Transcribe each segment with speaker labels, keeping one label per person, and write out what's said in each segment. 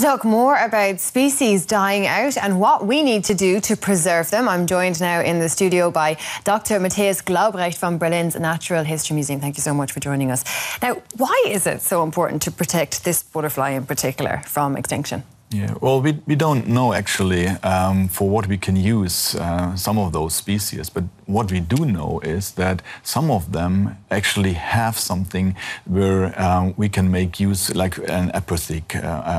Speaker 1: talk more about species dying out and what we need to do to preserve them, I'm joined now in the studio by Dr. Matthias Glaubrecht from Berlin's Natural History Museum. Thank you so much for joining us. Now, why is it so important to protect this butterfly in particular from extinction?
Speaker 2: Yeah, well, we don't know actually for what we can use some of those species, but what we do know is that some of them actually have something where we can make use, like an aphrodisiac,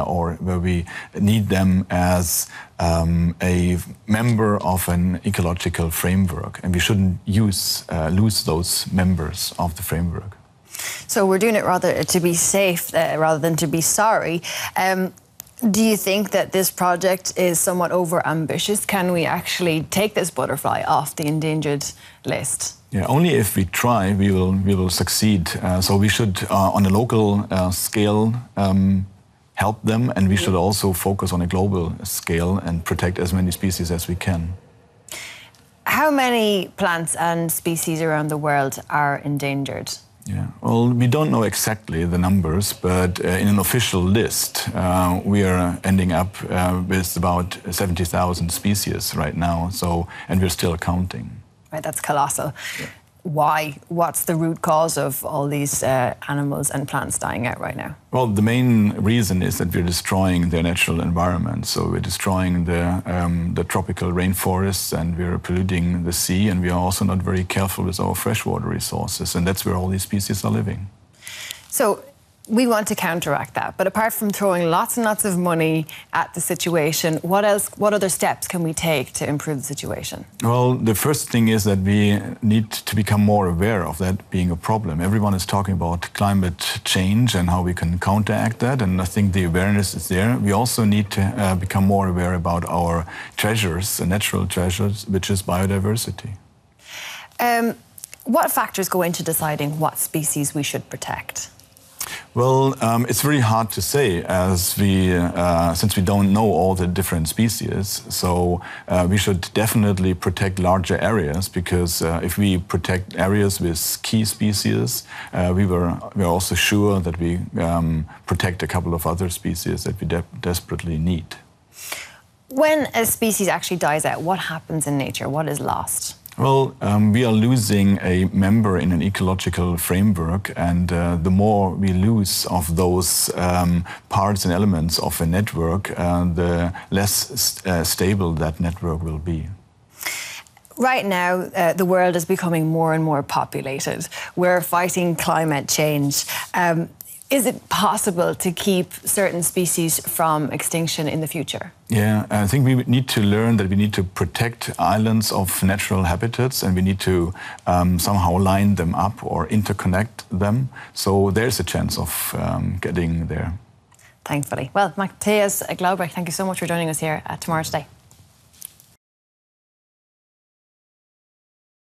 Speaker 2: or where we need them as a member of an ecological framework, and we shouldn't lose those members of the framework.
Speaker 1: So we're doing it rather to be safe rather than to be sorry. Do you think that this project is somewhat over-ambitious? Can we actually take this butterfly off the endangered list?
Speaker 2: Yeah, only if we try, we will succeed. So we should, on a local scale, help them, and we should also focus on a global scale and protect as many species as we can.
Speaker 1: How many plants and species around the world are endangered?
Speaker 2: Yeah, well, we don't know exactly the numbers, but in an official list, we are ending up with about 70,000 species right now. So, and we're still counting. Right,
Speaker 1: that's colossal. Yeah. Why? What's the root cause of all these animals and plants dying out right now?
Speaker 2: Well, the main reason is that we're destroying their natural environment. So we're destroying the tropical rainforests, and we're polluting the sea, and we are also not very careful with our freshwater resources, and that's where all these species are living.
Speaker 1: So we want to counteract that, but apart from throwing lots and lots of money at the situation, what other steps can we take to improve the situation?
Speaker 2: Well, the first thing is that we need to become more aware of that being a problem. Everyone is talking about climate change and how we can counteract that, and I think the awareness is there. We also need to become more aware about our treasures, the natural treasures, which is biodiversity.
Speaker 1: What factors go into deciding what species we should protect?
Speaker 2: Well, it's very hard to say, as since we don't know all the different species. So we should definitely protect larger areas, because if we protect areas with key species, we're also sure that we protect a couple of other species that we desperately need.
Speaker 1: When a species actually dies out, what happens in nature? What is lost?
Speaker 2: Well, we are losing a member in an ecological framework, and the more we lose of those parts and elements of a network, the less stable that network will be.
Speaker 1: Right now, the world is becoming more and more populated. We're fighting climate change. Is it possible to keep certain species from extinction in the future?
Speaker 2: Yeah, I think we need to learn that we need to protect islands of natural habitats, and we need to somehow line them up or interconnect them. So there's a chance of getting there.
Speaker 1: Thankfully. Well, Matthias Glaubrecht, thank you so much for joining us here at Tomorrow Today.